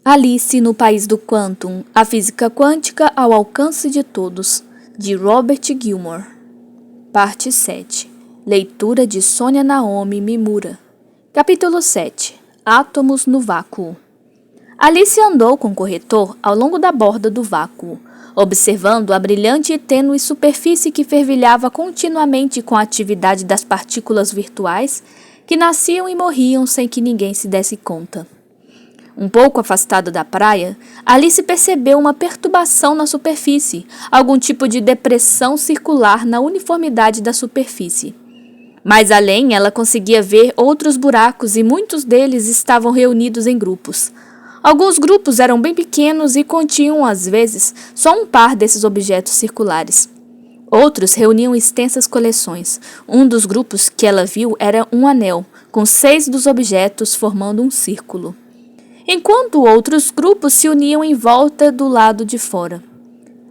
Alice no País do Quantum, a física quântica ao alcance de todos, de Robert Gilmore. Parte 7. Leitura de Sônia Naomi Mimura. Capítulo 7. Átomos no vácuo. Alice andou com o corretor ao longo da borda do vácuo, observando a brilhante e tênue superfície que fervilhava continuamente com a atividade das partículas virtuais que nasciam e morriam sem que ninguém se desse conta. Um pouco afastado da praia, Alice percebeu uma perturbação na superfície, algum tipo de depressão circular na uniformidade da superfície. Mais além, ela conseguia ver outros buracos e muitos deles estavam reunidos em grupos. Alguns grupos eram bem pequenos e continham, às vezes, só um par desses objetos circulares. Outros reuniam extensas coleções. Um dos grupos que ela viu era um anel, com 6 dos objetos formando um círculo, enquanto outros grupos se uniam em volta do lado de fora.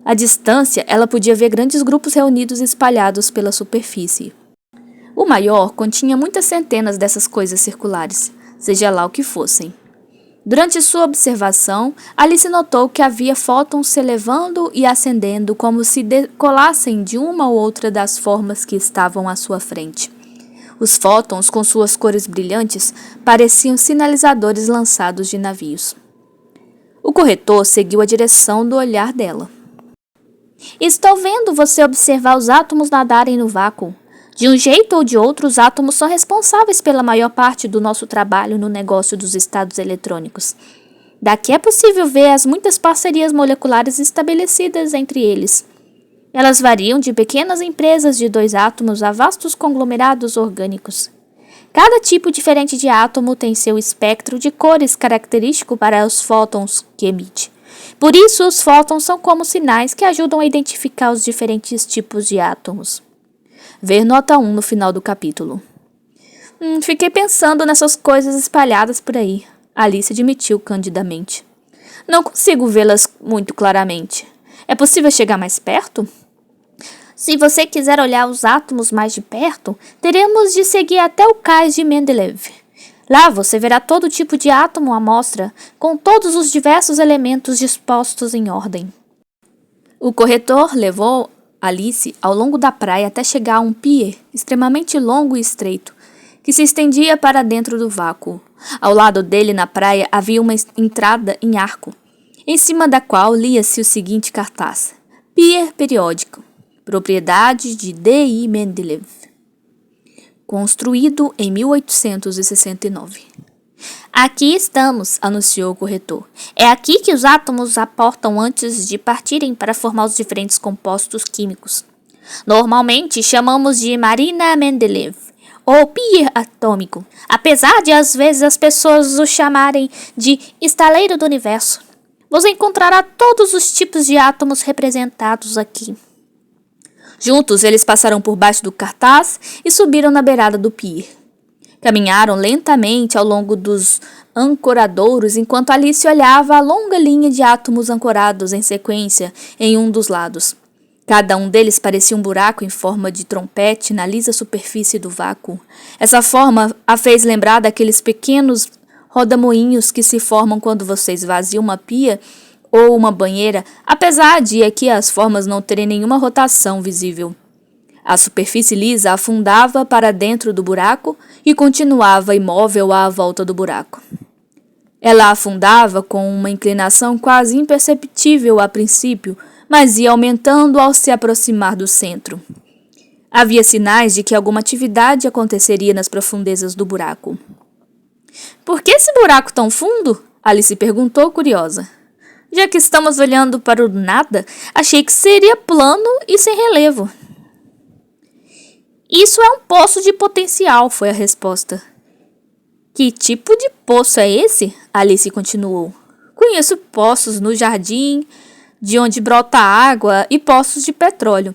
À distância, ela podia ver grandes grupos reunidos espalhados pela superfície. O maior continha muitas centenas dessas coisas circulares, seja lá o que fossem. Durante sua observação, Alice notou que havia fótons se elevando e ascendendo como se decolassem de uma ou outra das formas que estavam à sua frente. Os fótons, com suas cores brilhantes, pareciam sinalizadores lançados de navios. O corretor seguiu a direção do olhar dela. Estou vendo você observar os átomos nadarem no vácuo. De um jeito ou de outro, os átomos são responsáveis pela maior parte do nosso trabalho no negócio dos estados eletrônicos. Daqui é possível ver as muitas parcerias moleculares estabelecidas entre eles. Elas variam de pequenas empresas de 2 átomos a vastos conglomerados orgânicos. Cada tipo diferente de átomo tem seu espectro de cores característico para os fótons que emite. Por isso, os fótons são como sinais que ajudam a identificar os diferentes tipos de átomos. Ver nota 1 no final do capítulo. Fiquei pensando nessas coisas espalhadas por aí, Alice admitiu candidamente. Não consigo vê-las muito claramente. É possível chegar mais perto? Se você quiser olhar os átomos mais de perto, teremos de seguir até o cais de Mendeleev. Lá você verá todo tipo de átomo à mostra, com todos os diversos elementos dispostos em ordem. O corretor levou Alice ao longo da praia até chegar a um pier extremamente longo e estreito, que se estendia para dentro do vácuo. Ao lado dele, na praia, havia uma entrada em arco, em cima da qual lia-se o seguinte cartaz: Pier periódico, propriedade de D.I. Mendeleev, construído em 1869. Aqui estamos, anunciou o corretor. É aqui que os átomos aportam antes de partirem para formar os diferentes compostos químicos. Normalmente chamamos de Marina Mendeleev, ou pier atômico, apesar de às vezes as pessoas o chamarem de estaleiro do universo. Você encontrará todos os tipos de átomos representados aqui. Juntos, eles passaram por baixo do cartaz e subiram na beirada do pier. Caminharam lentamente ao longo dos ancoradouros enquanto Alice olhava a longa linha de átomos ancorados em sequência em um dos lados. Cada um deles parecia um buraco em forma de trompete na lisa superfície do vácuo. Essa forma a fez lembrar daqueles pequenos rodamoinhos que se formam quando você esvazia uma pia ou uma banheira, apesar de aqui as formas não terem nenhuma rotação visível. A superfície lisa afundava para dentro do buraco e continuava imóvel à volta do buraco. Ela afundava com uma inclinação quase imperceptível a princípio, mas ia aumentando ao se aproximar do centro. Havia sinais de que alguma atividade aconteceria nas profundezas do buraco. Por que esse buraco tão fundo? Alice perguntou, curiosa. Já que estamos olhando para o nada, achei que seria plano e sem relevo. Isso é um poço de potencial, foi a resposta. Que tipo de poço é esse? Alice continuou. Conheço poços no jardim, de onde brota água, e poços de petróleo.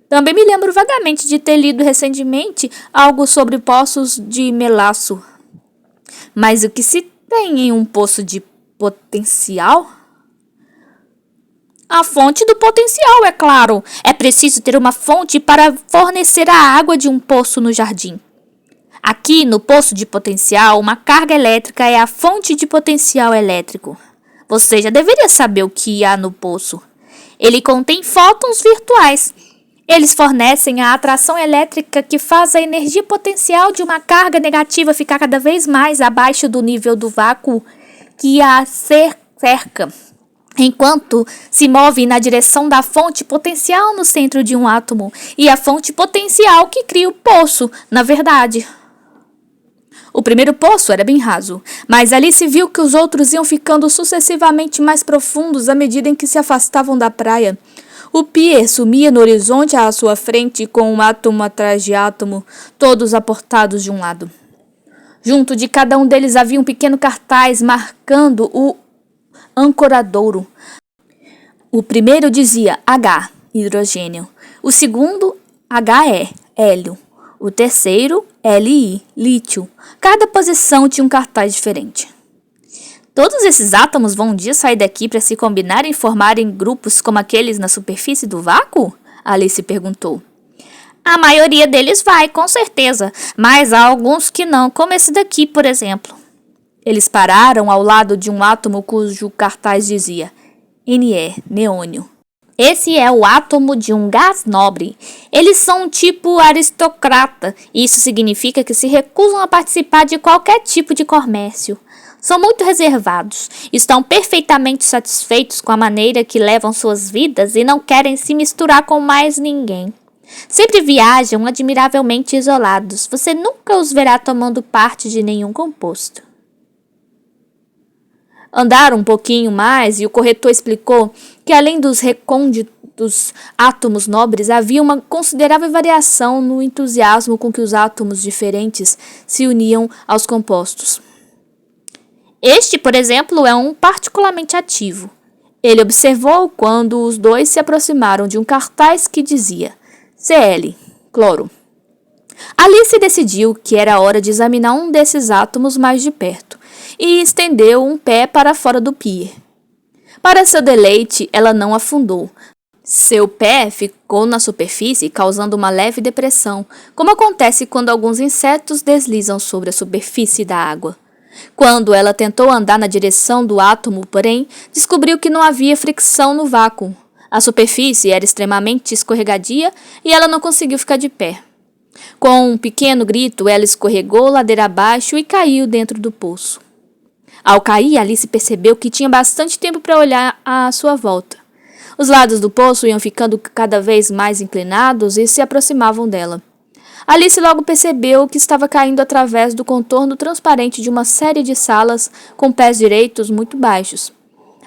Também me lembro vagamente de ter lido recentemente algo sobre poços de melaço. Mas o que se tem em um poço de potencial? A fonte do potencial, é claro. É preciso ter uma fonte para fornecer a água de um poço no jardim. Aqui, no poço de potencial, uma carga elétrica é a fonte de potencial elétrico. Você já deveria saber o que há no poço. Ele contém fótons virtuais. Eles fornecem a atração elétrica que faz a energia potencial de uma carga negativa ficar cada vez mais abaixo do nível do vácuo que a cerca, enquanto se move na direção da fonte potencial no centro de um átomo e a fonte potencial que cria o poço, na verdade. O primeiro poço era bem raso, mas Alice viu que os outros iam ficando sucessivamente mais profundos à medida em que se afastavam da praia. O pier sumia no horizonte à sua frente com um átomo atrás de átomo, todos aportados de um lado. Junto de cada um deles havia um pequeno cartaz marcando o ancoradouro. O primeiro dizia H, hidrogênio. O segundo, HE, hélio. O terceiro, Li, lítio. Cada posição tinha um cartaz diferente. Todos esses átomos vão um dia sair daqui para se combinarem e formarem grupos como aqueles na superfície do vácuo? Alice perguntou. A maioria deles vai, com certeza, mas há alguns que não, como esse daqui, por exemplo. Eles pararam ao lado de um átomo cujo cartaz dizia Ne, neônio. Esse é o átomo de um gás nobre. Eles são um tipo aristocrata. Isso significa que se recusam a participar de qualquer tipo de comércio. São muito reservados, estão perfeitamente satisfeitos com a maneira que levam suas vidas e não querem se misturar com mais ninguém. Sempre viajam admiravelmente isolados. Você nunca os verá tomando parte de nenhum composto. Andaram um pouquinho mais e o corretor explicou que além dos recônditos átomos nobres, havia uma considerável variação no entusiasmo com que os átomos diferentes se uniam aos compostos. Este, por exemplo, é um particularmente ativo. Ele observou quando os dois se aproximaram de um cartaz que dizia Cl, cloro. Alice decidiu que era hora de examinar um desses átomos mais de perto e estendeu um pé para fora do pier. Para seu deleite, ela não afundou. Seu pé ficou na superfície, causando uma leve depressão, como acontece quando alguns insetos deslizam sobre a superfície da água. Quando ela tentou andar na direção do átomo, porém, descobriu que não havia fricção no vácuo. A superfície era extremamente escorregadia e ela não conseguiu ficar de pé. Com um pequeno grito, ela escorregou ladeira abaixo e caiu dentro do poço. Ao cair, Alice percebeu que tinha bastante tempo para olhar à sua volta. Os lados do poço iam ficando cada vez mais inclinados e se aproximavam dela. Alice logo percebeu que estava caindo através do contorno transparente de uma série de salas com pés direitos muito baixos.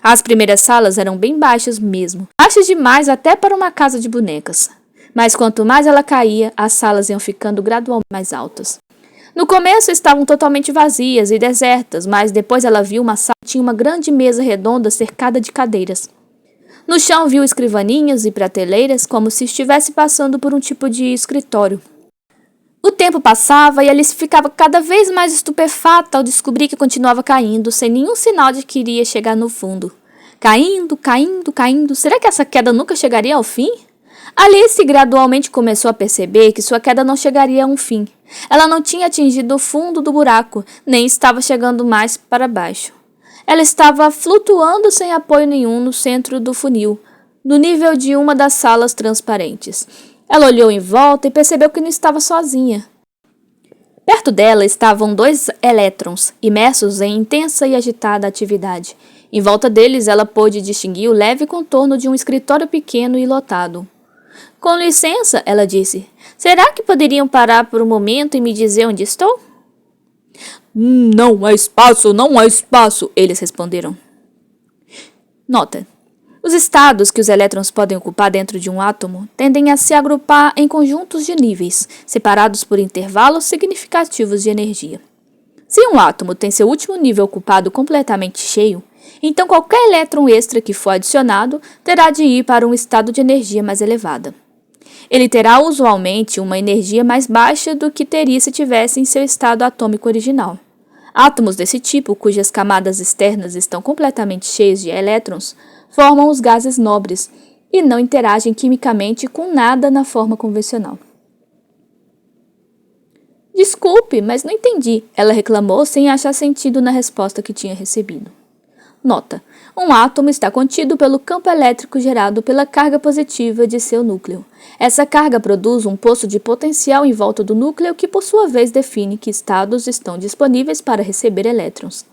As primeiras salas eram bem baixas mesmo, baixas demais até para uma casa de bonecas. Mas quanto mais ela caía, as salas iam ficando gradualmente mais altas. No começo estavam totalmente vazias e desertas, mas depois ela viu uma sala que tinha uma grande mesa redonda cercada de cadeiras. No chão viu escrivaninhas e prateleiras como se estivesse passando por um tipo de escritório. O tempo passava e Alice ficava cada vez mais estupefata ao descobrir que continuava caindo, sem nenhum sinal de que iria chegar no fundo. Caindo, caindo, caindo. Será que essa queda nunca chegaria ao fim? Alice gradualmente começou a perceber que sua queda não chegaria a um fim. Ela não tinha atingido o fundo do buraco, nem estava chegando mais para baixo. Ela estava flutuando sem apoio nenhum no centro do funil, no nível de uma das salas transparentes. Ela olhou em volta e percebeu que não estava sozinha. Perto dela estavam 2 elétrons, imersos em intensa e agitada atividade. Em volta deles, ela pôde distinguir o leve contorno de um escritório pequeno e lotado. Com licença, ela disse. Será que poderiam parar por um momento e me dizer onde estou? Não há espaço, eles responderam. Nota. Os estados que os elétrons podem ocupar dentro de um átomo tendem a se agrupar em conjuntos de níveis, separados por intervalos significativos de energia. Se um átomo tem seu último nível ocupado completamente cheio, então qualquer elétron extra que for adicionado terá de ir para um estado de energia mais elevada. Ele terá usualmente uma energia mais baixa do que teria se tivesse em seu estado atômico original. Átomos desse tipo, cujas camadas externas estão completamente cheias de elétrons, formam os gases nobres e não interagem quimicamente com nada na forma convencional. Desculpe, mas não entendi, ela reclamou sem achar sentido na resposta que tinha recebido. Nota: um átomo está contido pelo campo elétrico gerado pela carga positiva de seu núcleo. Essa carga produz um poço de potencial em volta do núcleo que, por sua vez, define que estados estão disponíveis para receber elétrons.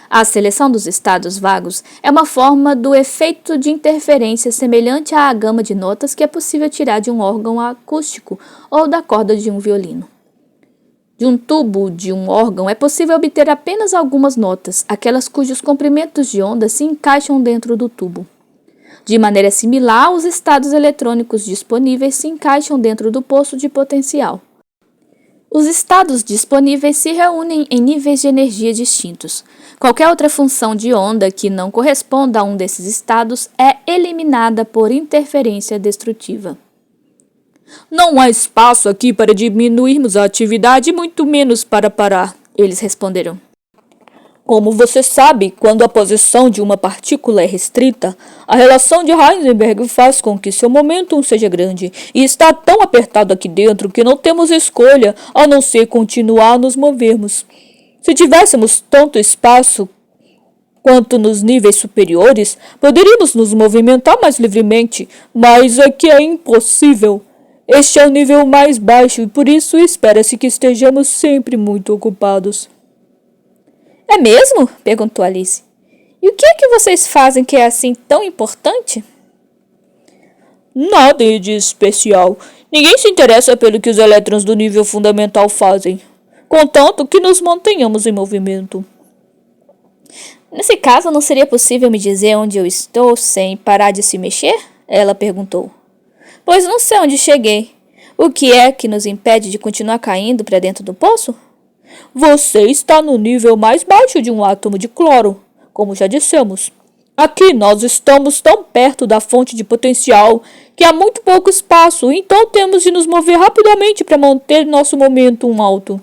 A seleção dos estados vagos é uma forma do efeito de interferência semelhante à gama de notas que é possível tirar de um órgão acústico ou da corda de um violino. De um tubo de um órgão é possível obter apenas algumas notas, aquelas cujos comprimentos de onda se encaixam dentro do tubo. De maneira similar, os estados eletrônicos disponíveis se encaixam dentro do poço de potencial. Os estados disponíveis se reúnem em níveis de energia distintos. Qualquer outra função de onda que não corresponda a um desses estados é eliminada por interferência destrutiva. Não há espaço aqui para diminuirmos a atividade, muito menos para parar, eles responderam. Como você sabe, quando a posição de uma partícula é restrita, a relação de Heisenberg faz com que seu momentum seja grande, e está tão apertado aqui dentro que não temos escolha a não ser continuar a nos movermos. Se tivéssemos tanto espaço quanto nos níveis superiores, poderíamos nos movimentar mais livremente, mas aqui é impossível. Este é o nível mais baixo e por isso espera-se que estejamos sempre muito ocupados. É mesmo? Perguntou Alice. E o que é que vocês fazem que é assim tão importante? Nada de especial. Ninguém se interessa pelo que os elétrons do nível fundamental fazem, contanto que nos mantenhamos em movimento. Nesse caso, não seria possível me dizer onde eu estou sem parar de se mexer? Ela perguntou. Pois não sei onde cheguei. O que é que nos impede de continuar caindo para dentro do poço? Você está no nível mais baixo de um átomo de cloro, como já dissemos. Aqui nós estamos tão perto da fonte de potencial que há muito pouco espaço, então temos de nos mover rapidamente para manter nosso momentum alto.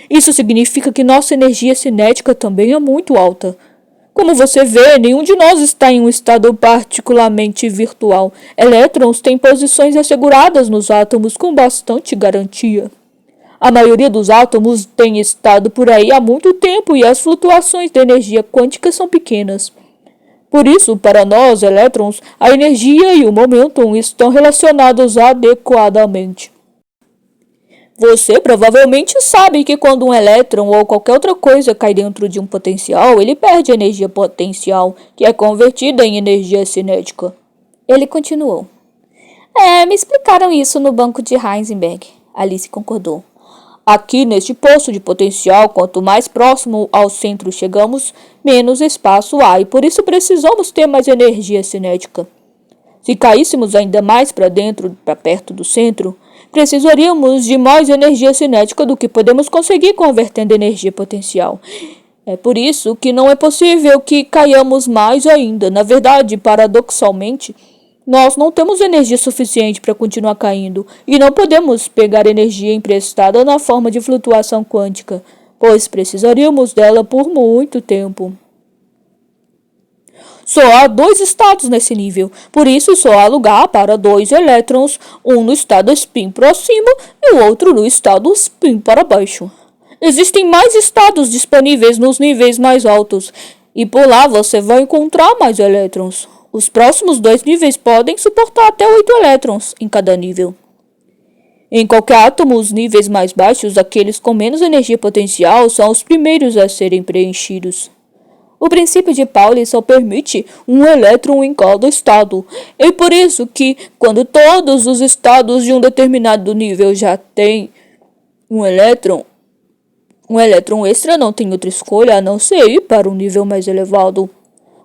Isso significa que nossa energia cinética também é muito alta. Como você vê, nenhum de nós está em um estado particularmente virtual. Elétrons têm posições asseguradas nos átomos com bastante garantia. A maioria dos átomos tem estado por aí há muito tempo e as flutuações de energia quântica são pequenas. Por isso, para nós, elétrons, a energia e o momentum estão relacionados adequadamente. Você provavelmente sabe que quando um elétron ou qualquer outra coisa cai dentro de um potencial, ele perde energia potencial, que é convertida em energia cinética. Ele continuou. Me explicaram isso no banco de Heisenberg. Alice concordou. Aqui neste poço de potencial, quanto mais próximo ao centro chegamos, menos espaço há e por isso precisamos ter mais energia cinética. Se caíssemos ainda mais para dentro, para perto do centro, precisaríamos de mais energia cinética do que podemos conseguir convertendo energia potencial. É por isso que não é possível que caiamos mais ainda. Na verdade, paradoxalmente, nós não temos energia suficiente para continuar caindo e não podemos pegar energia emprestada na forma de flutuação quântica, pois precisaríamos dela por muito tempo. Só há 2 estados nesse nível, por isso só há lugar para 2 elétrons, um no estado spin para cima e o outro no estado spin para baixo. Existem mais estados disponíveis nos níveis mais altos, e por lá você vai encontrar mais elétrons. Os próximos 2 níveis podem suportar até 8 elétrons em cada nível. Em qualquer átomo, os níveis mais baixos, aqueles com menos energia potencial, são os primeiros a serem preenchidos. O princípio de Pauli só permite um elétron em cada estado. É por isso que, quando todos os estados de um determinado nível já têm um elétron extra não tem outra escolha a não ser ir para um nível mais elevado.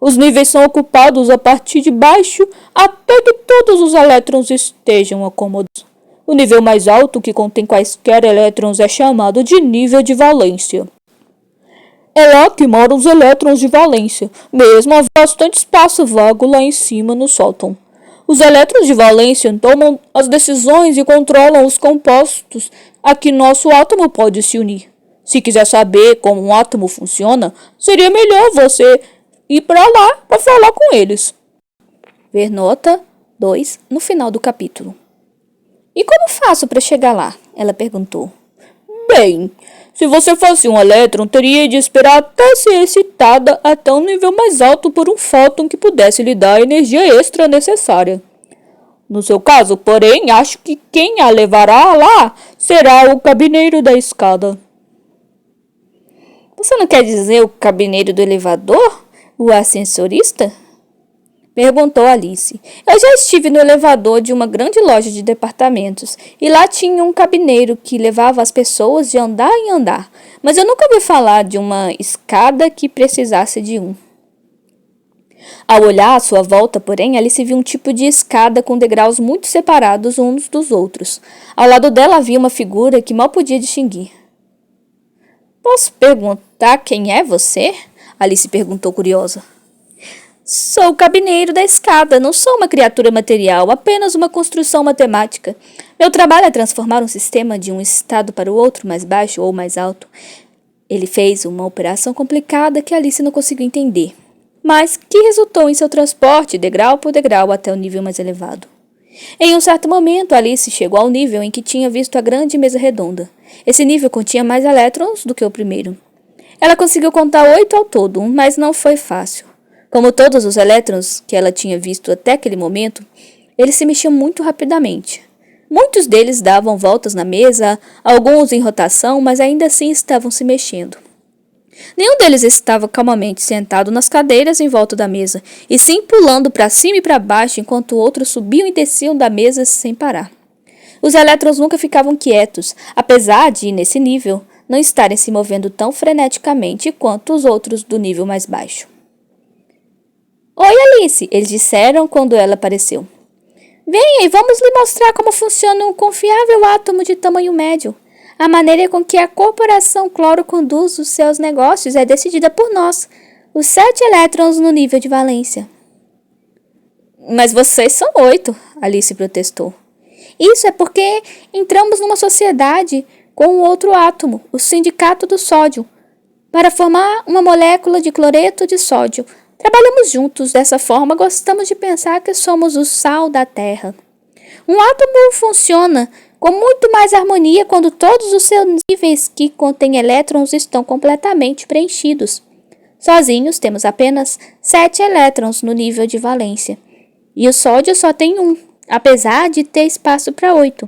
Os níveis são ocupados a partir de baixo até que todos os elétrons estejam acomodados. O nível mais alto, que contém quaisquer elétrons, é chamado de nível de valência. É lá que moram os elétrons de valência, mesmo há bastante espaço vago lá em cima no sótão. Os elétrons de valência tomam as decisões e controlam os compostos a que nosso átomo pode se unir. Se quiser saber como um átomo funciona, seria melhor você ir para lá para falar com eles. Ver nota 2 no final do capítulo. E como faço para chegar lá? Ela perguntou. Bem, se você fosse um elétron, teria de esperar até ser excitada até um nível mais alto por um fóton que pudesse lhe dar a energia extra necessária. No seu caso, porém, acho que quem a levará lá será o cabineiro da escada. Você não quer dizer o cabineiro do elevador? O ascensorista? Perguntou Alice. Eu já estive no elevador de uma grande loja de departamentos e lá tinha um cabineiro que levava as pessoas de andar em andar, mas eu nunca ouvi falar de uma escada que precisasse de um. Ao olhar à sua volta, porém, Alice viu um tipo de escada com degraus muito separados uns dos outros. Ao lado dela havia uma figura que mal podia distinguir. Posso perguntar quem é você? Alice perguntou curiosa. Sou o cabineiro da escada, não sou uma criatura material, apenas uma construção matemática. Meu trabalho é transformar um sistema de um estado para o outro, mais baixo ou mais alto. Ele fez uma operação complicada que Alice não conseguiu entender, mas que resultou em seu transporte degrau por degrau até o nível mais elevado. Em um certo momento, Alice chegou ao nível em que tinha visto a grande mesa redonda. Esse nível continha mais elétrons do que o primeiro. Ela conseguiu contar 8 ao todo, mas não foi fácil. Como todos os elétrons que ela tinha visto até aquele momento, eles se mexiam muito rapidamente. Muitos deles davam voltas na mesa, alguns em rotação, mas ainda assim estavam se mexendo. Nenhum deles estava calmamente sentado nas cadeiras em volta da mesa, e sim pulando para cima e para baixo, enquanto outros subiam e desciam da mesa sem parar. Os elétrons nunca ficavam quietos, apesar de, nesse nível, não estarem se movendo tão freneticamente quanto os outros do nível mais baixo. Oi, Alice, eles disseram quando ela apareceu. Venha e vamos lhe mostrar como funciona um confiável átomo de tamanho médio. A maneira com que a corporação Cloro conduz os seus negócios é decidida por nós, os 7 elétrons no nível de valência. Mas vocês são 8, Alice protestou. Isso é porque entramos numa sociedade com um outro átomo, o sindicato do sódio, para formar uma molécula de cloreto de sódio. Trabalhamos juntos, dessa forma gostamos de pensar que somos o sal da Terra. Um átomo funciona com muito mais harmonia quando todos os seus níveis que contêm elétrons estão completamente preenchidos. Sozinhos temos apenas 7 elétrons no nível de valência, e o sódio só tem 1, apesar de ter espaço para 8.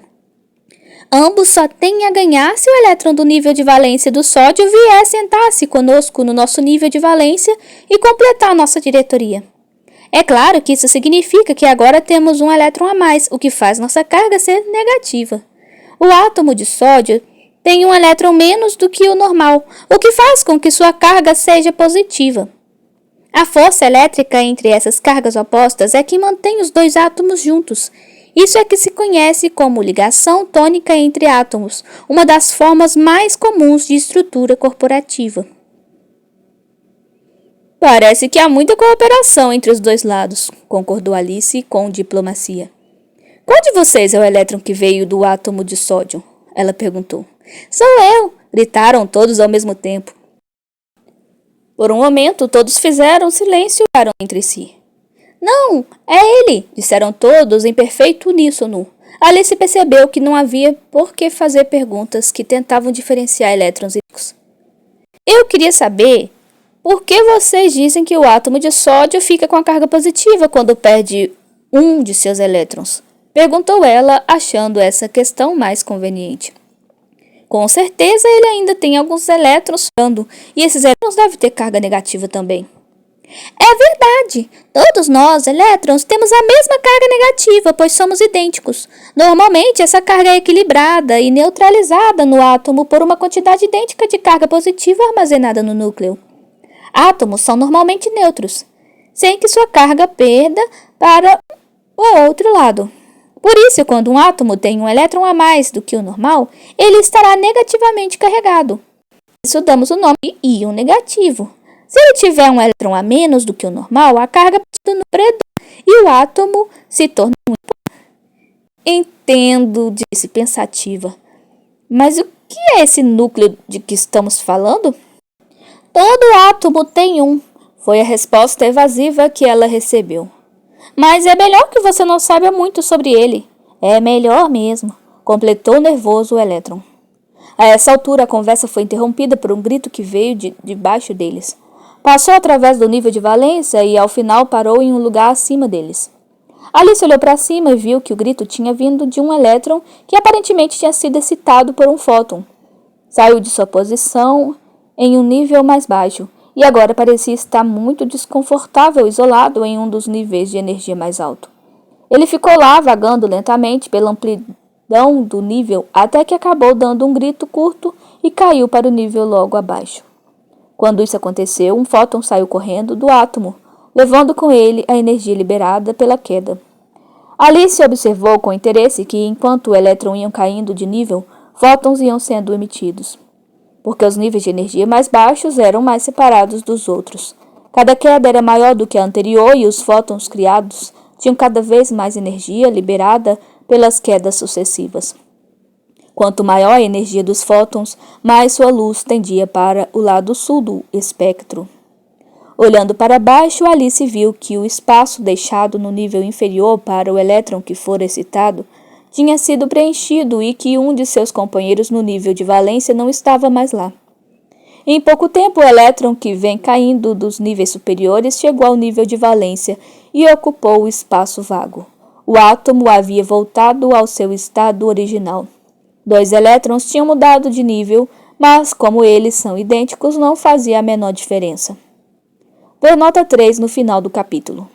Ambos só têm a ganhar se o elétron do nível de valência do sódio vier sentar-se conosco no nosso nível de valência e completar nossa diretoria. É claro que isso significa que agora temos um elétron a mais, o que faz nossa carga ser negativa. O átomo de sódio tem um elétron menos do que o normal, o que faz com que sua carga seja positiva. A força elétrica entre essas cargas opostas é que mantém os dois átomos juntos. Isso é que se conhece como ligação tônica entre átomos, uma das formas mais comuns de estrutura corporativa. Parece que há muita cooperação entre os dois lados, concordou Alice com diplomacia. Qual de vocês é o elétron que veio do átomo de sódio? Ela perguntou. Sou eu! Gritaram todos ao mesmo tempo. Por um momento, todos fizeram silêncio e olharam entre si. Não, é ele! Disseram todos em perfeito uníssono. Alice percebeu que não havia por que fazer perguntas que tentavam diferenciar elétrons e íons. Eu queria saber por que vocês dizem que o átomo de sódio fica com a carga positiva quando perde um de seus elétrons? Perguntou ela, achando essa questão mais conveniente. Com certeza ele ainda tem alguns elétrons sobrando, e esses elétrons devem ter carga negativa também. É verdade! Todos nós, elétrons, temos a mesma carga negativa, pois somos idênticos. Normalmente, essa carga é equilibrada e neutralizada no átomo por uma quantidade idêntica de carga positiva armazenada no núcleo. Átomos são normalmente neutros, sem que sua carga perda para o outro lado. Por isso, quando um átomo tem um elétron a mais do que o normal, ele estará negativamente carregado. Isso damos o nome de íon negativo. Se ele tiver um elétron a menos do que o normal, a carga no predom e o átomo se torna muito. Entendo, disse pensativa. Mas o que é esse núcleo de que estamos falando? Todo átomo tem um, foi a resposta evasiva que ela recebeu. Mas é melhor que você não saiba muito sobre ele. É melhor mesmo, completou nervoso o elétron. A essa altura, a conversa foi interrompida por um grito que veio debaixo deles. Passou através do nível de valência e, ao final, parou em um lugar acima deles. Alice olhou para cima e viu que o grito tinha vindo de um elétron que aparentemente tinha sido excitado por um fóton. Saiu de sua posição em um nível mais baixo e agora parecia estar muito desconfortável isolado em um dos níveis de energia mais alto. Ele ficou lá vagando lentamente pela amplidão do nível até que acabou dando um grito curto e caiu para o nível logo abaixo. Quando isso aconteceu, um fóton saiu correndo do átomo, levando com ele a energia liberada pela queda. Alice observou com interesse que, enquanto o elétron ia caindo de nível, fótons iam sendo emitidos, porque os níveis de energia mais baixos eram mais separados dos outros. Cada queda era maior do que a anterior e os fótons criados tinham cada vez mais energia liberada pelas quedas sucessivas. Quanto maior a energia dos fótons, mais sua luz tendia para o lado sul do espectro. Olhando para baixo, Alice viu que o espaço deixado no nível inferior para o elétron que fora excitado tinha sido preenchido e que um de seus companheiros no nível de valência não estava mais lá. Em pouco tempo, o elétron que vem caindo dos níveis superiores chegou ao nível de valência e ocupou o espaço vago. O átomo havia voltado ao seu estado original. 2 elétrons tinham mudado de nível, mas como eles são idênticos, não fazia a menor diferença. Vê nota 3 no final do capítulo.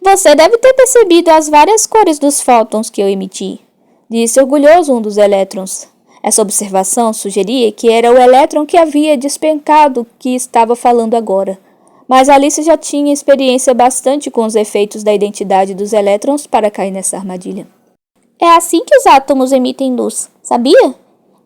Você deve ter percebido as várias cores dos fótons que eu emiti, disse orgulhoso um dos elétrons. Essa observação sugeria que era o elétron que havia despencado que estava falando agora. Mas Alice já tinha experiência bastante com os efeitos da identidade dos elétrons para cair nessa armadilha. É assim que os átomos emitem luz, sabia?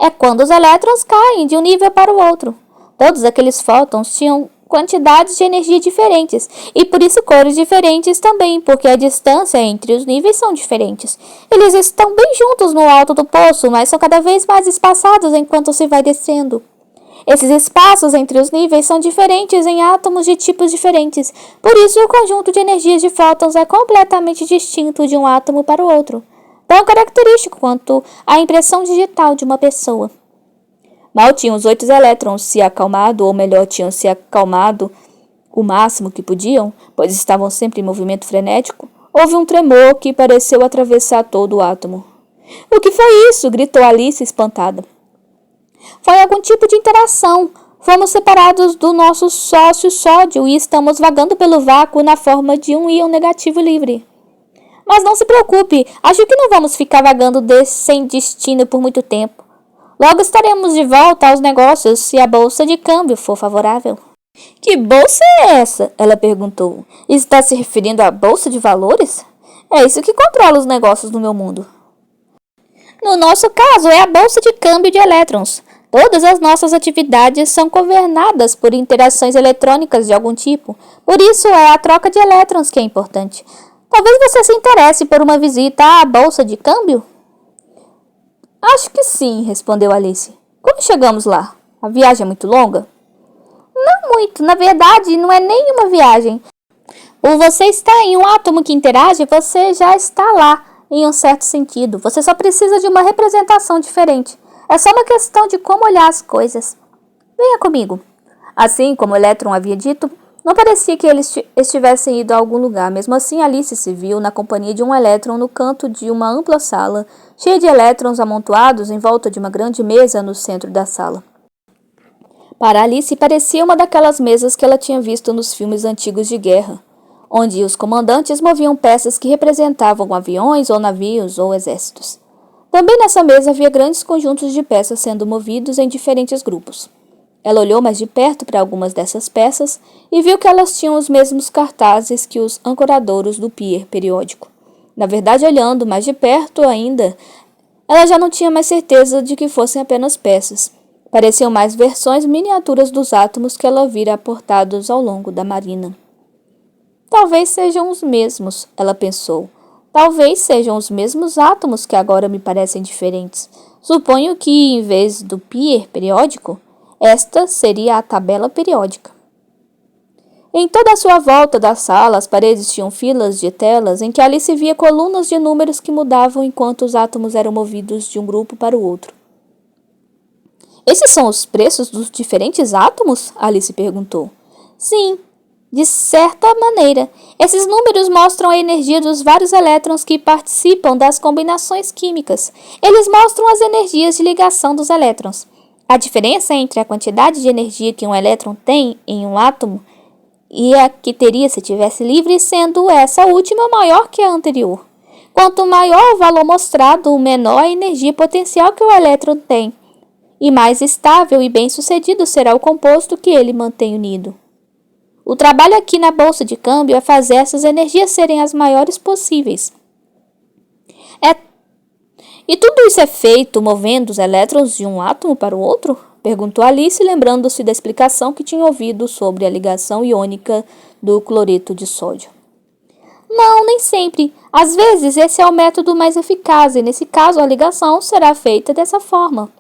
É quando os elétrons caem de um nível para o outro. Todos aqueles fótons tinham quantidades de energia diferentes e por isso cores diferentes também, porque a distância entre os níveis são diferentes. Eles estão bem juntos no alto do poço, mas são cada vez mais espaçados enquanto se vai descendo. Esses espaços entre os níveis são diferentes em átomos de tipos diferentes, por isso o conjunto de energias de fótons é completamente distinto de um átomo para o outro, tão característico quanto a impressão digital de uma pessoa. Mal tinham os 8 elétrons se acalmado, ou melhor, tinham se acalmado o máximo que podiam, pois estavam sempre em movimento frenético, houve um tremor que pareceu atravessar todo o átomo. — O que foi isso? — gritou Alice espantada. — Foi algum tipo de interação. Fomos separados do nosso sócio sódio e estamos vagando pelo vácuo na forma de um íon negativo livre. Mas não se preocupe, acho que não vamos ficar vagando sem destino por muito tempo. Logo estaremos de volta aos negócios se a bolsa de câmbio for favorável. — Que bolsa é essa? Ela perguntou. — Está se referindo à bolsa de valores? É isso que controla os negócios do meu mundo. No nosso caso, é a bolsa de câmbio de elétrons. Todas as nossas atividades são governadas por interações eletrônicas de algum tipo. Por isso, é a troca de elétrons que é importante. Talvez você se interesse por uma visita à bolsa de câmbio? Acho que sim, respondeu Alice. Como chegamos lá? A viagem é muito longa? Não muito, na verdade, não é nem uma viagem. Por você estar em um átomo que interage, você já está lá, em um certo sentido. Você só precisa de uma representação diferente. É só uma questão de como olhar as coisas. Venha comigo. Assim como o elétron havia dito, não parecia que eles estivessem ido a algum lugar. Mesmo assim, Alice se viu na companhia de um elétron no canto de uma ampla sala, cheia de elétrons amontoados em volta de uma grande mesa no centro da sala. Para Alice, parecia uma daquelas mesas que ela tinha visto nos filmes antigos de guerra, onde os comandantes moviam peças que representavam aviões ou navios ou exércitos. Também nessa mesa havia grandes conjuntos de peças sendo movidos em diferentes grupos. Ela olhou mais de perto para algumas dessas peças e viu que elas tinham os mesmos cartazes que os ancoradouros do pier periódico. Na verdade, olhando mais de perto ainda, ela já não tinha mais certeza de que fossem apenas peças. Pareciam mais versões miniaturas dos átomos que ela vira aportados ao longo da marina. Talvez sejam os mesmos, ela pensou. Talvez sejam os mesmos átomos que agora me parecem diferentes. Suponho que, em vez do pier periódico, esta seria a tabela periódica. Em toda a sua volta da sala, as paredes tinham filas de telas em que Alice via colunas de números que mudavam enquanto os átomos eram movidos de um grupo para o outro. Esses são os preços dos diferentes átomos? Alice perguntou. Sim, de certa maneira. Esses números mostram a energia dos vários elétrons que participam das combinações químicas. Eles mostram as energias de ligação dos elétrons. A diferença entre a quantidade de energia que um elétron tem em um átomo e a que teria se tivesse livre, sendo essa última maior que a anterior. Quanto maior o valor mostrado, menor a energia potencial que o elétron tem, e mais estável e bem-sucedido será o composto que ele mantém unido. O trabalho aqui na bolsa de câmbio é fazer essas energias serem as maiores possíveis. E tudo isso é feito movendo os elétrons de um átomo para o outro? Perguntou Alice, lembrando-se da explicação que tinha ouvido sobre a ligação iônica do cloreto de sódio. Não, nem sempre. Às vezes esse é o método mais eficaz e nesse caso a ligação será feita dessa forma.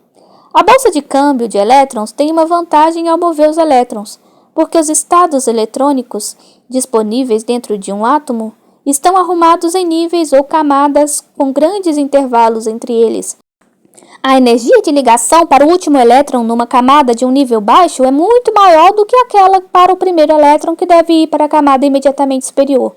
A bolsa de câmbio de elétrons tem uma vantagem ao mover os elétrons, porque os estados eletrônicos disponíveis dentro de um átomo estão arrumados em níveis ou camadas com grandes intervalos entre eles. A energia de ligação para o último elétron numa camada de um nível baixo é muito maior do que aquela para o primeiro elétron que deve ir para a camada imediatamente superior.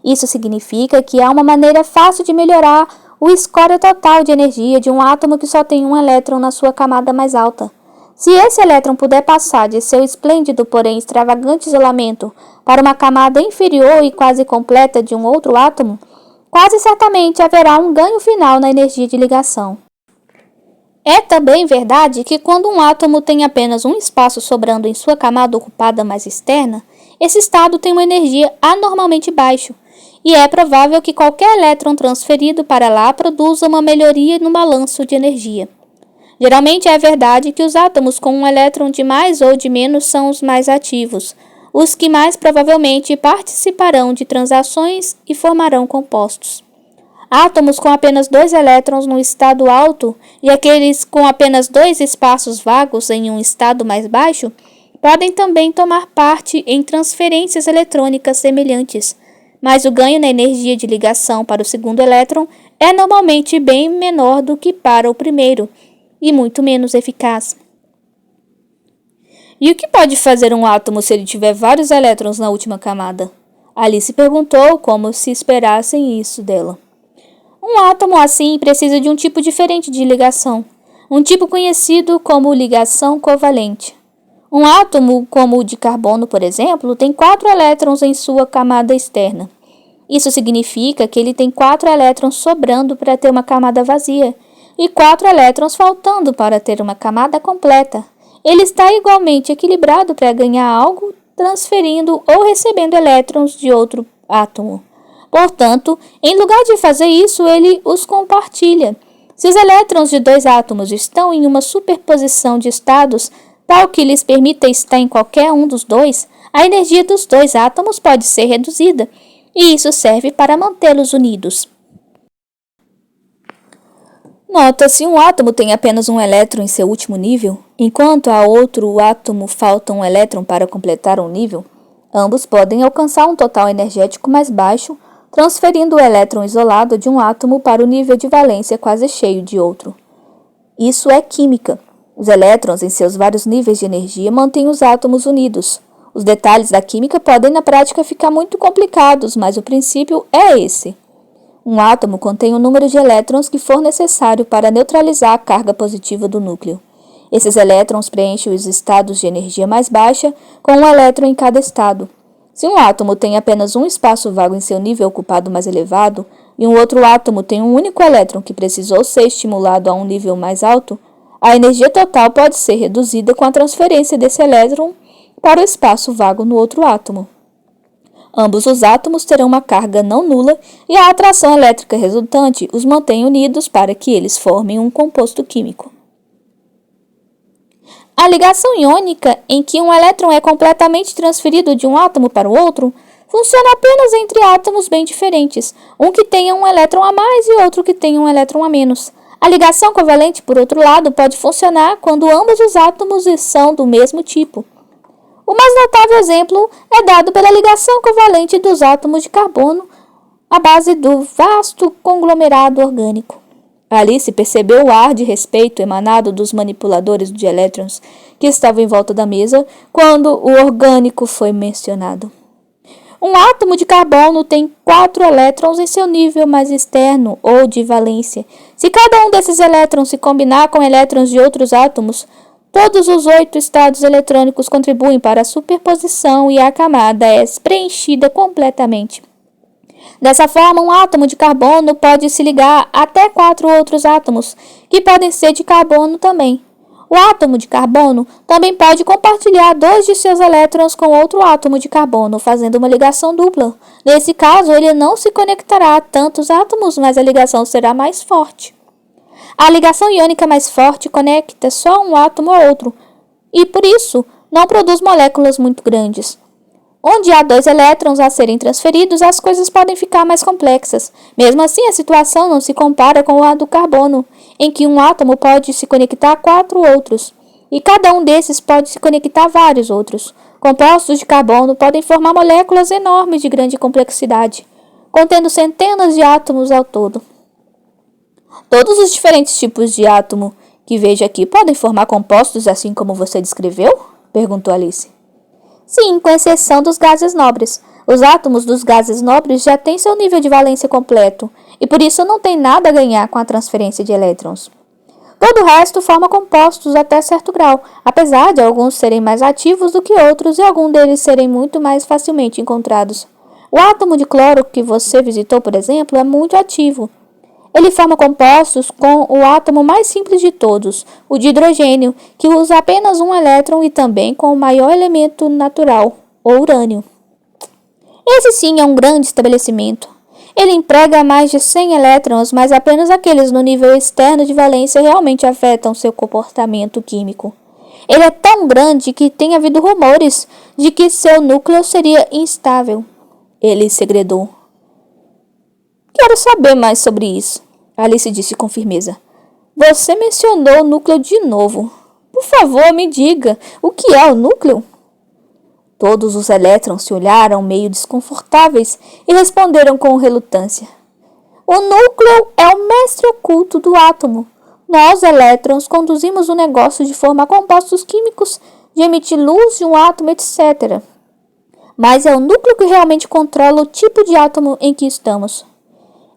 Isso significa que há uma maneira fácil de melhorar o score total de energia de um átomo que só tem um elétron na sua camada mais alta. Se esse elétron puder passar de seu esplêndido, porém extravagante isolamento para uma camada inferior e quase completa de um outro átomo, quase certamente haverá um ganho final na energia de ligação. É também verdade que quando um átomo tem apenas um espaço sobrando em sua camada ocupada mais externa, esse estado tem uma energia anormalmente baixa, e é provável que qualquer elétron transferido para lá produza uma melhoria no balanço de energia. Geralmente é verdade que os átomos com um elétron de mais ou de menos são os mais ativos, os que mais provavelmente participarão de transações e formarão compostos. Átomos com apenas 2 elétrons no estado alto e aqueles com apenas 2 espaços vagos em um estado mais baixo podem também tomar parte em transferências eletrônicas semelhantes, mas o ganho na energia de ligação para o segundo elétron é normalmente bem menor do que para o primeiro e muito menos eficaz. E o que pode fazer um átomo se ele tiver vários elétrons na última camada? Alice perguntou, como se esperassem isso dela. Um átomo assim precisa de um tipo diferente de ligação, um tipo conhecido como ligação covalente. Um átomo, como o de carbono, por exemplo, tem 4 elétrons em sua camada externa. Isso significa que ele tem 4 elétrons sobrando para ter uma camada vazia e 4 elétrons faltando para ter uma camada completa. Ele está igualmente equilibrado para ganhar algo, transferindo ou recebendo elétrons de outro átomo. Portanto, em lugar de fazer isso, ele os compartilha. Se os elétrons de 2 átomos estão em uma superposição de estados, tal que lhes permita estar em qualquer um dos dois, a energia dos 2 átomos pode ser reduzida, e isso serve para mantê-los unidos. Nota, se um átomo tem apenas um elétron em seu último nível, enquanto a outro átomo falta um elétron para completar um nível, ambos podem alcançar um total energético mais baixo, transferindo o elétron isolado de um átomo para o nível de valência quase cheio de outro. Isso é química. Os elétrons em seus vários níveis de energia mantêm os átomos unidos. Os detalhes da química podem na prática ficar muito complicados, mas o princípio é esse. Um átomo contém o número de elétrons que for necessário para neutralizar a carga positiva do núcleo. Esses elétrons preenchem os estados de energia mais baixa com um elétron em cada estado. Se um átomo tem apenas um espaço vago em seu nível ocupado mais elevado e um outro átomo tem um único elétron que precisou ser estimulado a um nível mais alto, a energia total pode ser reduzida com a transferência desse elétron para o espaço vago no outro átomo. Ambos os átomos terão uma carga não nula e a atração elétrica resultante os mantém unidos para que eles formem um composto químico. A ligação iônica, em que um elétron é completamente transferido de um átomo para o outro, funciona apenas entre átomos bem diferentes, um que tenha um elétron a mais e outro que tenha um elétron a menos. A ligação covalente, por outro lado, pode funcionar quando ambos os átomos são do mesmo tipo. O mais notável exemplo é dado pela ligação covalente dos átomos de carbono à base do vasto conglomerado orgânico. Alice percebeu o ar de respeito emanado dos manipuladores de elétrons que estavam em volta da mesa quando o orgânico foi mencionado. Um átomo de carbono tem 4 elétrons em seu nível mais externo ou de valência. Se cada um desses elétrons se combinar com elétrons de outros átomos, todos os 8 estados eletrônicos contribuem para a superposição e a camada é preenchida completamente. Dessa forma, um átomo de carbono pode se ligar até 4 outros átomos, que podem ser de carbono também. O átomo de carbono também pode compartilhar 2 de seus elétrons com outro átomo de carbono, fazendo uma ligação dupla. Nesse caso, ele não se conectará a tantos átomos, mas a ligação será mais forte. A ligação iônica mais forte conecta só um átomo a outro, e por isso não produz moléculas muito grandes. Onde há 2 elétrons a serem transferidos, as coisas podem ficar mais complexas. Mesmo assim, a situação não se compara com a do carbono, em que um átomo pode se conectar a 4 outros, e cada um desses pode se conectar a vários outros. Compostos de carbono podem formar moléculas enormes de grande complexidade, contendo centenas de átomos ao todo. Todos os diferentes tipos de átomo que vejo aqui podem formar compostos assim como você descreveu? Perguntou Alice. Sim, com exceção dos gases nobres. Os átomos dos gases nobres já têm seu nível de valência completo, e por isso não tem nada a ganhar com a transferência de elétrons. Todo o resto forma compostos até certo grau, apesar de alguns serem mais ativos do que outros e alguns deles serem muito mais facilmente encontrados. O átomo de cloro que você visitou, por exemplo, é muito ativo. Ele forma compostos com o átomo mais simples de todos, o de hidrogênio, que usa apenas um elétron e também com o maior elemento natural, o urânio. Esse sim é um grande estabelecimento. Ele emprega mais de 100 elétrons, mas apenas aqueles no nível externo de valência realmente afetam seu comportamento químico. Ele é tão grande que tem havido rumores de que seu núcleo seria instável. Ele segredou. Quero saber mais sobre isso, Alice disse com firmeza. Você mencionou o núcleo de novo. Por favor, me diga, o que é o núcleo? Todos os elétrons se olharam meio desconfortáveis e responderam com relutância. O núcleo é o mestre oculto do átomo. Nós, elétrons, conduzimos o negócio de formar compostos químicos, de emitir luz de um átomo, etc. Mas é o núcleo que realmente controla o tipo de átomo em que estamos.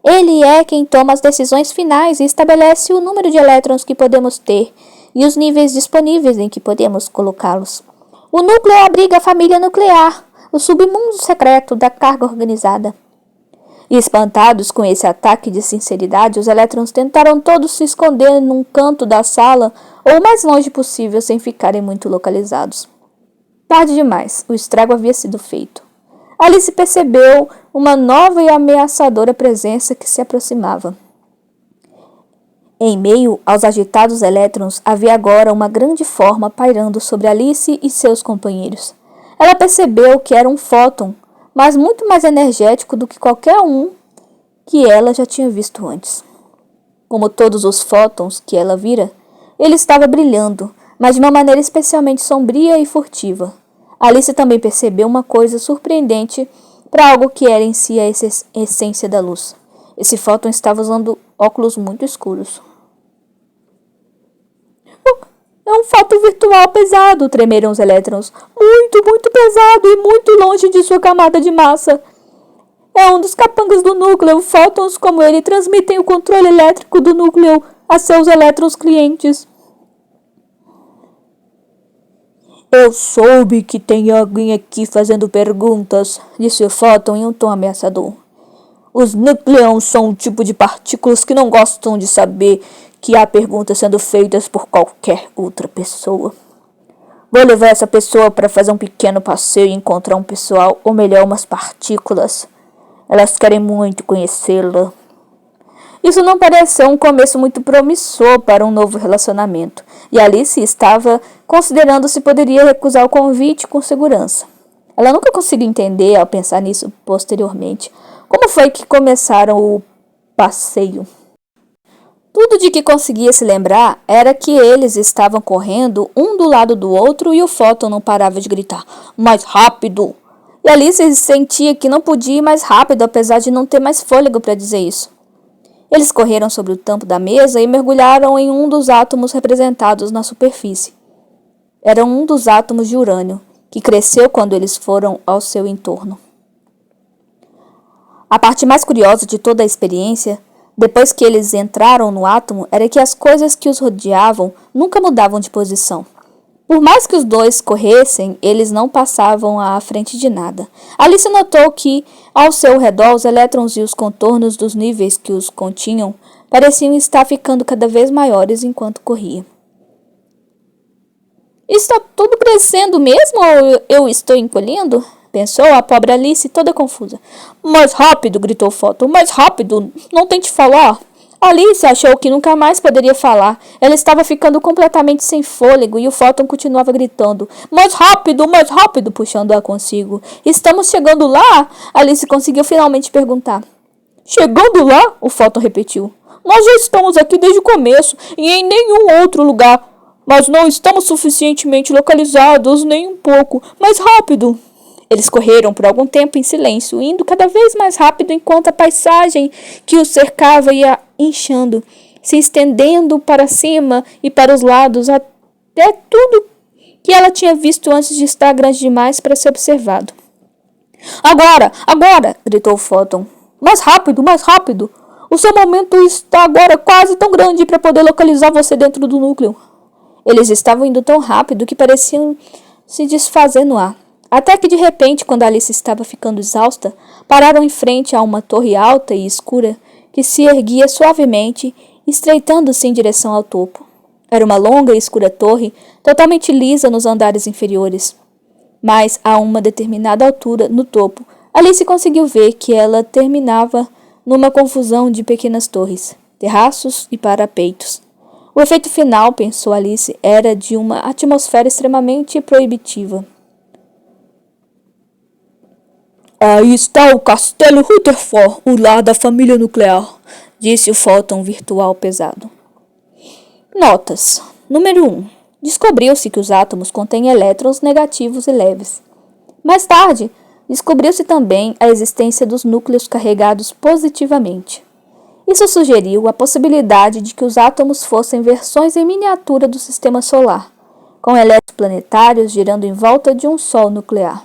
Ele é quem toma as decisões finais e estabelece o número de elétrons que podemos ter e os níveis disponíveis em que podemos colocá-los. O núcleo abriga a família nuclear, o submundo secreto da carga organizada. E espantados com esse ataque de sinceridade, os elétrons tentaram todos se esconder num canto da sala ou o mais longe possível sem ficarem muito localizados. Tarde demais, o estrago havia sido feito. Alice percebeu uma nova e ameaçadora presença que se aproximava. Em meio aos agitados elétrons, havia agora uma grande forma pairando sobre Alice e seus companheiros. Ela percebeu que era um fóton, mas muito mais energético do que qualquer um que ela já tinha visto antes. Como todos os fótons que ela vira, ele estava brilhando, mas de uma maneira especialmente sombria e furtiva. Alice também percebeu uma coisa surpreendente para algo que era em si a essência da luz. Esse fóton estava usando óculos muito escuros. É um fóton virtual pesado, tremeram os elétrons. Muito, muito pesado e muito longe de sua camada de massa. É um dos capangas do núcleo. Fótons como ele transmitem o controle elétrico do núcleo a seus elétrons clientes. Eu soube que tem alguém aqui fazendo perguntas, disse o fóton em um tom ameaçador. Os núcleons são um tipo de partículas que não gostam de saber que há perguntas sendo feitas por qualquer outra pessoa. Vou levar essa pessoa para fazer um pequeno passeio e encontrar um pessoal, ou melhor, umas partículas. Elas querem muito conhecê-la. Isso não pareceu um começo muito promissor para um novo relacionamento, e Alice estava considerando se poderia recusar o convite com segurança. Ela nunca conseguiu entender, ao pensar nisso posteriormente, como foi que começaram o passeio. Tudo de que conseguia se lembrar era que eles estavam correndo um do lado do outro e o Fóton não parava de gritar: mais rápido! E Alice sentia que não podia ir mais rápido, apesar de não ter mais fôlego para dizer isso. Eles correram sobre o tampo da mesa e mergulharam em um dos átomos representados na superfície. Era um dos átomos de urânio, que cresceu quando eles foram ao seu entorno. A parte mais curiosa de toda a experiência, depois que eles entraram no átomo, era que as coisas que os rodeavam nunca mudavam de posição. Por mais que os dois corressem, eles não passavam à frente de nada. Alice notou que, ao seu redor, os elétrons e os contornos dos níveis que os continham pareciam estar ficando cada vez maiores enquanto corria. Está tudo crescendo mesmo ou eu estou encolhendo? Pensou a pobre Alice, toda confusa. Mais rápido, gritou Fóton, mais rápido, não tente falar. Alice achou que nunca mais poderia falar. Ela estava ficando completamente sem fôlego e o Fóton continuava gritando. Mais rápido, puxando-a consigo. Estamos chegando lá? Alice conseguiu finalmente perguntar. Chegando lá? O Fóton repetiu. Nós já estamos aqui desde o começo e em nenhum outro lugar. Mas não estamos suficientemente localizados, nem um pouco. Mais rápido! Eles correram por algum tempo em silêncio, indo cada vez mais rápido enquanto a paisagem que os cercava ia inchando, se estendendo para cima e para os lados, até tudo que ela tinha visto antes de estar grande demais para ser observado. Agora! Gritou Fóton. Mais rápido! O seu momento está agora quase tão grande para poder localizar você dentro do núcleo. Eles estavam indo tão rápido que pareciam se desfazer no ar. Até que de repente, quando Alice estava ficando exausta, pararam em frente a uma torre alta e escura que se erguia suavemente, estreitando-se em direção ao topo. Era uma longa e escura torre, totalmente lisa nos andares inferiores. Mas, a uma determinada altura, no topo, Alice conseguiu ver que ela terminava numa confusão de pequenas torres, terraços e parapeitos. O efeito final, pensou Alice, era de uma atmosfera extremamente proibitiva. Aí está o Castelo Rutherford, o lar da família nuclear, disse o Fóton virtual pesado. Notas. Número 1. Descobriu-se que os átomos contêm elétrons negativos e leves. Mais tarde, descobriu-se também a existência dos núcleos carregados positivamente. Isso sugeriu a possibilidade de que os átomos fossem versões em miniatura do sistema solar, com elétrons planetários girando em volta de um Sol nuclear.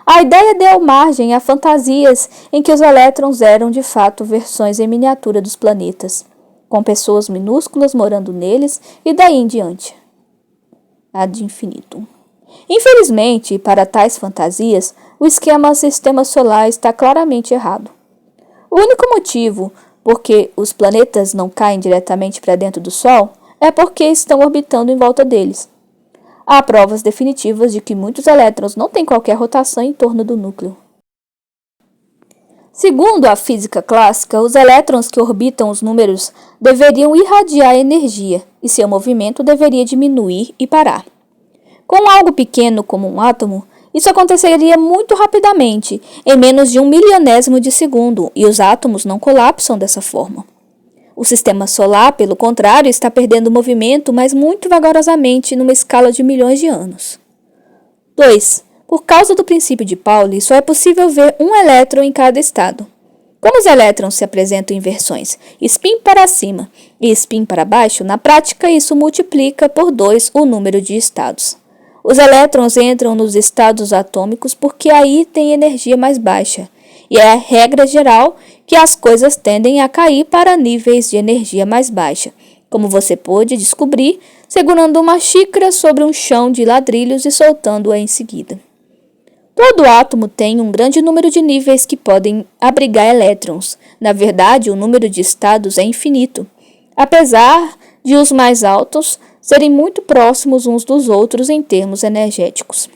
A ideia deu margem a fantasias em que os elétrons eram de fato versões em miniatura dos planetas, com pessoas minúsculas morando neles e daí em diante. Ad infinitum. Infelizmente, para tais fantasias, o esquema sistema solar está claramente errado. O único motivo por que os planetas não caem diretamente para dentro do Sol é porque estão orbitando em volta deles. Há provas definitivas de que muitos elétrons não têm qualquer rotação em torno do núcleo. Segundo a física clássica, os elétrons que orbitam os números deveriam irradiar energia e seu movimento deveria diminuir e parar. Com algo pequeno como um átomo, isso aconteceria muito rapidamente, em menos de 1/1000º de segundo, e os átomos não colapsam dessa forma. O sistema solar, pelo contrário, está perdendo movimento, mas muito vagarosamente, numa escala de milhões de anos. 2. Por causa do princípio de Pauli, só é possível ver um elétron em cada estado. Como os elétrons se apresentam em versões spin para cima e spin para baixo, na prática isso multiplica por 2 o número de estados. Os elétrons entram nos estados atômicos porque aí tem energia mais baixa, e é a regra geral que as coisas tendem a cair para níveis de energia mais baixa, como você pôde descobrir segurando uma xícara sobre um chão de ladrilhos e soltando-a em seguida. Todo átomo tem um grande número de níveis que podem abrigar elétrons. Na verdade, o número de estados é infinito, apesar de os mais altos serem muito próximos uns dos outros em termos energéticos.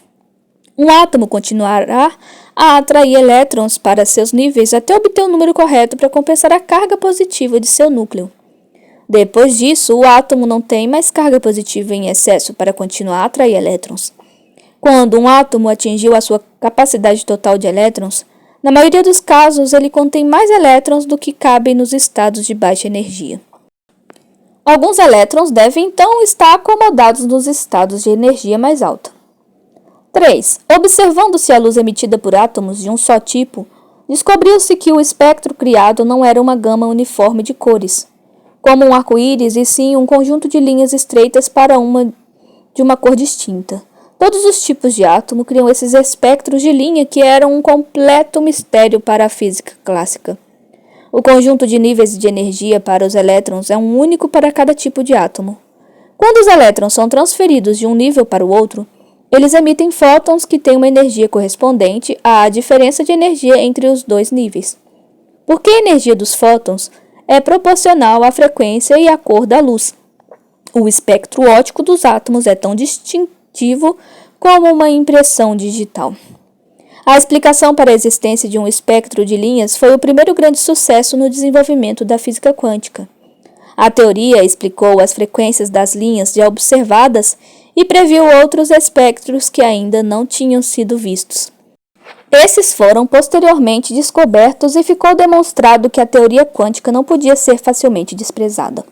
Um átomo continuará a atrair elétrons para seus níveis até obter o número correto para compensar a carga positiva de seu núcleo. Depois disso, o átomo não tem mais carga positiva em excesso para continuar a atrair elétrons. Quando um átomo atingiu a sua capacidade total de elétrons, na maioria dos casos ele contém mais elétrons do que cabem nos estados de baixa energia. Alguns elétrons devem então estar acomodados nos estados de energia mais alta. 3. Observando-se a luz emitida por átomos de um só tipo, descobriu-se que o espectro criado não era uma gama uniforme de cores, como um arco-íris, e sim um conjunto de linhas estreitas de uma cor distinta. Todos os tipos de átomo criam esses espectros de linha que eram um completo mistério para a física clássica. O conjunto de níveis de energia para os elétrons é um único para cada tipo de átomo. Quando os elétrons são transferidos de um nível para o outro, eles emitem fótons que têm uma energia correspondente à diferença de energia entre os dois níveis. Porque a energia dos fótons é proporcional à frequência e à cor da luz. O espectro óptico dos átomos é tão distintivo como uma impressão digital. A explicação para a existência de um espectro de linhas foi o primeiro grande sucesso no desenvolvimento da física quântica. A teoria explicou as frequências das linhas já observadas e previu outros espectros que ainda não tinham sido vistos. Esses foram posteriormente descobertos e ficou demonstrado que a teoria quântica não podia ser facilmente desprezada.